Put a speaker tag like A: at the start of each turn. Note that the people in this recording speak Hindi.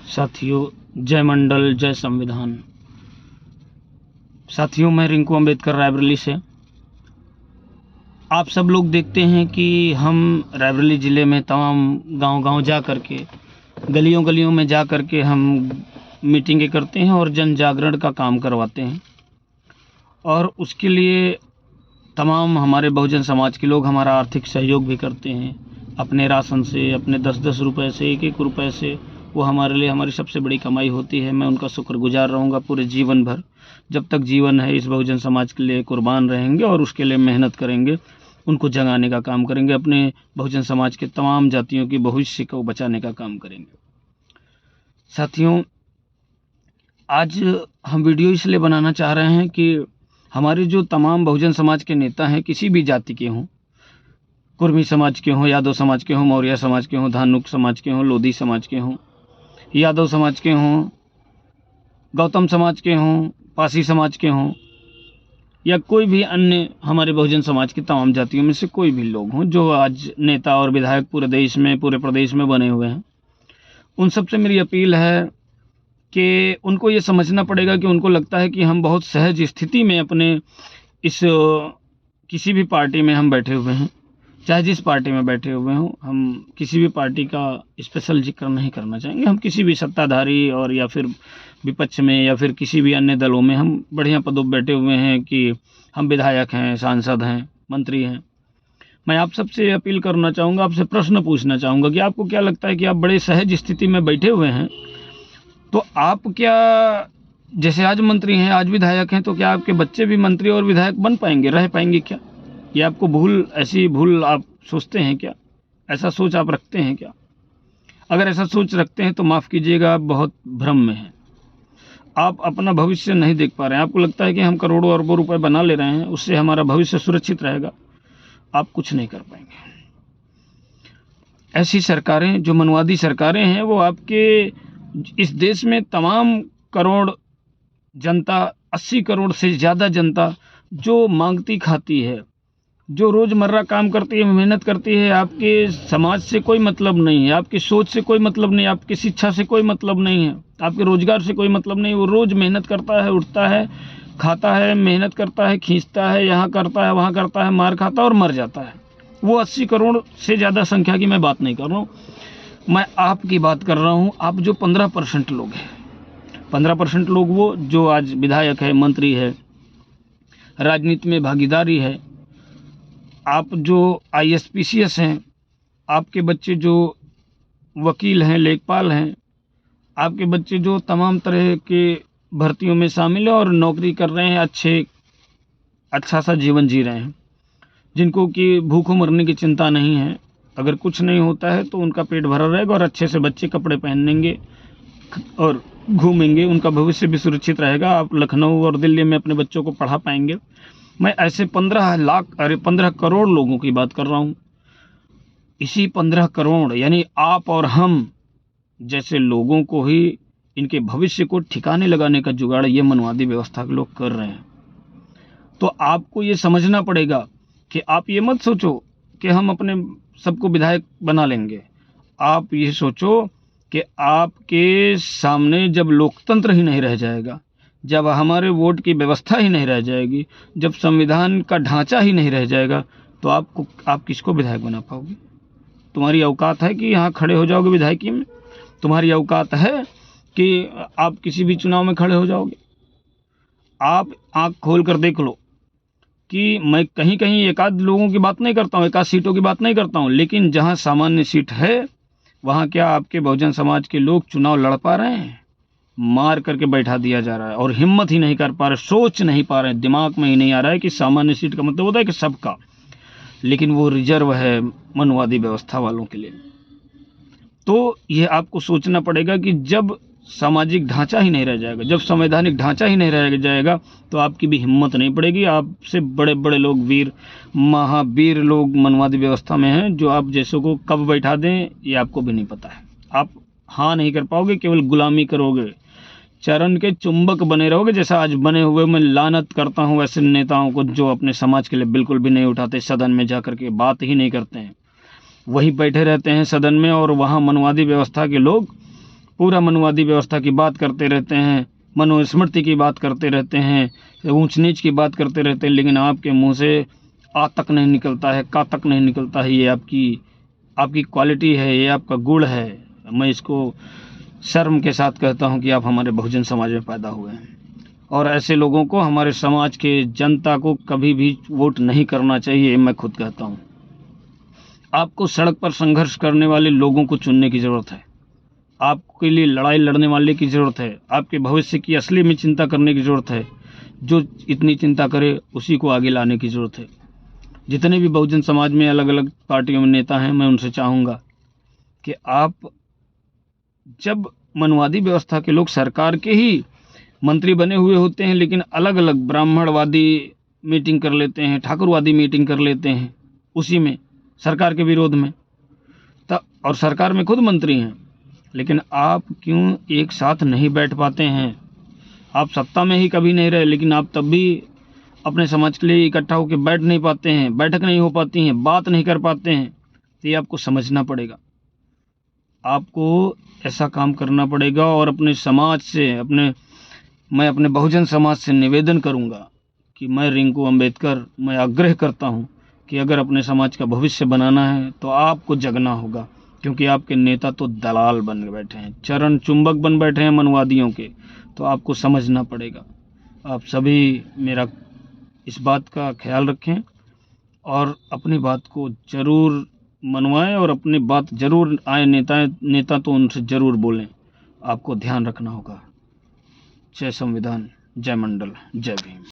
A: साथियों, जय मंडल, जय संविधान। साथियों, मैं रिंकू अंबेडकर रायबरेली से। आप सब लोग देखते हैं कि हम रायबरेली ज़िले में तमाम गांव-गांव जा कर के, गलियों-गलियों में जा कर के हम मीटिंगें करते हैं और जन जागरण का काम करवाते हैं। और उसके लिए तमाम हमारे बहुजन समाज के लोग हमारा आर्थिक सहयोग भी करते हैं। अपने राशन से, अपने 10-10 रुपये से, 1-1 रुपये से। वो हमारे लिए हमारी सबसे बड़ी कमाई होती है। मैं उनका शुक्रगुजार रहूँगा पूरे जीवन भर। जब तक जीवन है इस बहुजन समाज के लिए कुर्बान रहेंगे और उसके लिए मेहनत करेंगे, उनको जगाने का काम करेंगे, अपने बहुजन समाज के तमाम जातियों की भविष्य को बचाने का काम करेंगे। साथियों, आज हम वीडियो इसलिए बनाना चाह रहे हैं कि हमारे जो तमाम बहुजन समाज के नेता हैं, किसी भी जाति के हों, कुर्मी समाज के हों, यादव समाज के हों, मौर्य समाज के हों, धानुक समाज के हों, लोधी समाज के हों, यादव समाज के हों, गौतम समाज के हों, पासी समाज के हों, या कोई भी अन्य हमारे बहुजन समाज की तमाम जातियों में से कोई भी लोग हों जो आज नेता और विधायक पूरे देश में, पूरे प्रदेश में बने हुए हैं, उन सबसे मेरी अपील है कि उनको ये समझना पड़ेगा कि उनको लगता है कि हम बहुत सहज स्थिति में अपने इस किसी भी पार्टी में हम बैठे हुए हैं, चाहे जिस पार्टी में बैठे हुए हों। हम किसी भी पार्टी का स्पेशल जिक्र नहीं करना चाहेंगे। हम किसी भी सत्ताधारी और या फिर विपक्ष में या फिर किसी भी अन्य दलों में हम बढ़िया पदों पर बैठे हुए हैं कि हम विधायक हैं, सांसद हैं, मंत्री हैं। मैं आप सबसे अपील करना चाहूँगा, आपसे प्रश्न पूछना चाहूँगा कि आपको क्या लगता है कि आप बड़े सहज स्थिति में बैठे हुए हैं, तो आप क्या, जैसे आज मंत्री हैं, आज विधायक हैं, तो क्या आपके बच्चे भी मंत्री और विधायक बन पाएंगे, रह पाएंगे क्या? ये आपको ऐसी भूल आप सोचते हैं क्या? ऐसा सोच आप रखते हैं क्या? अगर ऐसा सोच रखते हैं तो माफ़ कीजिएगा, आप बहुत भ्रम में हैं। आप अपना भविष्य नहीं देख पा रहे हैं। आपको लगता है कि हम करोड़ों अरबों रुपए बना ले रहे हैं, उससे हमारा भविष्य सुरक्षित रहेगा। आप कुछ नहीं कर पाएंगे। ऐसी सरकारें, जो मनवादी सरकारें हैं, वो आपके इस देश में तमाम करोड़ जनता, 80 करोड़ से ज़्यादा जनता जो मांगती खाती है, जो रोज़मर्रा काम करती है, मेहनत करती है, आपके समाज से कोई मतलब नहीं है, आपकी सोच से कोई मतलब नहीं है, आपकी शिक्षा से कोई मतलब नहीं है, आपके रोज़गार से कोई मतलब नहीं है। वो रोज़ मेहनत करता है, उठता है, खाता है, मेहनत करता है, खींचता है, यहाँ करता है, वहाँ करता है, मार खाता है और मर जाता है। वो 80 करोड़ से ज़्यादा संख्या की मैं बात नहीं कर रहा हूँ, मैं आपकी बात कर रहा हूँ। आप जो 15% लोग हैं, 15% लोग वो जो आज विधायक है, मंत्री है, राजनीति में भागीदारी है, आप जो ISPCS हैं, आपके बच्चे जो वकील हैं, लेखपाल हैं, आपके बच्चे जो तमाम तरह के भर्तियों में शामिल हैं और नौकरी कर रहे हैं, अच्छा सा जीवन जी रहे हैं, जिनको कि भूखों मरने की चिंता नहीं है। अगर कुछ नहीं होता है तो उनका पेट भरा रहेगा और अच्छे से बच्चे कपड़े पहनेंगे और घूमेंगे, उनका भविष्य भी सुरक्षित रहेगा। आप लखनऊ और दिल्ली में अपने बच्चों को पढ़ा पाएंगे। मैं ऐसे 15 करोड़ लोगों की बात कर रहा हूँ। इसी 15 करोड़ यानी आप और हम जैसे लोगों को ही इनके भविष्य को ठिकाने लगाने का जुगाड़ ये मनवादी व्यवस्था के लोग कर रहे हैं। तो आपको ये समझना पड़ेगा कि आप ये मत सोचो कि हम अपने सबको विधायक बना लेंगे। आप ये सोचो कि आपके सामने जब लोकतंत्र ही नहीं रह जाएगा, जब हमारे वोट की व्यवस्था ही नहीं रह जाएगी, जब संविधान का ढांचा ही नहीं रह जाएगा, तो आप किसको विधायक बना पाओगे? तुम्हारी औकात है कि यहाँ खड़े हो जाओगे विधायकी में? तुम्हारी औकात है कि आप किसी भी चुनाव में खड़े हो जाओगे? आप आँख खोल कर देख लो कि मैं कहीं एकाध लोगों की बात नहीं करता हूँ, एकाध सीटों की बात नहीं करता हूँ, लेकिन जहाँ सामान्य सीट है वहाँ क्या आपके बहुजन समाज के लोग चुनाव लड़ पा रहे हैं? मार करके बैठा दिया जा रहा है और हिम्मत ही नहीं कर पा रहे, सोच नहीं पा रहे, दिमाग में ही नहीं आ रहा है कि सामान्य सीट का मतलब होता है कि सबका, लेकिन वो रिजर्व है मनवादी व्यवस्था वालों के लिए। तो ये आपको सोचना पड़ेगा कि जब सामाजिक ढांचा ही नहीं रह जाएगा, जब संवैधानिक ढांचा ही नहीं रह जाएगा, तो आपकी भी हिम्मत नहीं पड़ेगी। आपसे बड़े बड़े लोग, वीर महावीर लोग मनवादी व्यवस्था में हैं, जो आप जैसों को कब बैठा दें ये आपको भी नहीं पता है। आप हाँ नहीं कर पाओगे, केवल गुलामी करोगे, चरण के चुंबक बने रहोगे, जैसा आज बने हुए। मैं लानत करता हूँ ऐसे नेताओं को जो अपने समाज के लिए बिल्कुल भी नहीं उठाते, सदन में जा कर के बात ही नहीं करते हैं, वही बैठे रहते हैं सदन में, और वहाँ मनवादी व्यवस्था के लोग पूरा मनुवादी व्यवस्था की बात करते रहते हैं, मनुस्मृति की बात करते रहते हैं, ऊंच नीच की बात करते रहते हैं, लेकिन आपके मुंह से आ तक नहीं निकलता है, का तक नहीं निकलता है। ये आपकी क्वालिटी है, ये आपका गुण है। मैं इसको शर्म के साथ कहता हूँ कि आप हमारे बहुजन समाज में पैदा हुए हैं, और ऐसे लोगों को हमारे समाज के जनता को कभी भी वोट नहीं करना चाहिए। मैं खुद कहता हूँ, आपको सड़क पर संघर्ष करने वाले लोगों को चुनने की ज़रूरत है, आपके लिए लड़ाई लड़ने वाले की ज़रूरत है, आपके भविष्य की असली में चिंता करने की ज़रूरत है। जो इतनी चिंता करे उसी को आगे लाने की ज़रूरत है। जितने भी बहुजन समाज में अलग अलग पार्टियों में नेता हैं, मैं उनसे चाहूँगा कि आप, जब मनुवादी व्यवस्था के लोग सरकार के ही मंत्री बने हुए होते हैं, लेकिन अलग अलग ब्राह्मणवादी मीटिंग कर लेते हैं, ठाकुरवादी मीटिंग कर लेते हैं उसी में सरकार के विरोध में, तब और सरकार में खुद मंत्री हैं, लेकिन आप क्यों एक साथ नहीं बैठ पाते हैं? आप सत्ता में ही कभी नहीं रहे, लेकिन आप तब भी अपने समाज के लिए इकट्ठा होकर बैठ नहीं पाते हैं, बैठक नहीं हो पाती हैं, बात नहीं कर पाते हैं। तो ये आपको समझना पड़ेगा, आपको ऐसा काम करना पड़ेगा। और अपने समाज से, मैं अपने बहुजन समाज से निवेदन करूंगा कि मैं रिंकू अंबेडकर, मैं आग्रह करता हूं कि अगर अपने समाज का भविष्य बनाना है तो आपको जगना होगा, क्योंकि आपके नेता तो दलाल बन बैठे हैं, चरण चुंबक बन बैठे हैं मनुवादियों के। तो आपको समझना पड़ेगा। आप सभी मेरा इस बात का ख्याल रखें और अपनी बात को ज़रूर मनवाएं, और अपनी बात ज़रूर आए नेता तो उनसे ज़रूर बोलें। आपको ध्यान रखना होगा। जय संविधान, जय मंडल, जय भीम।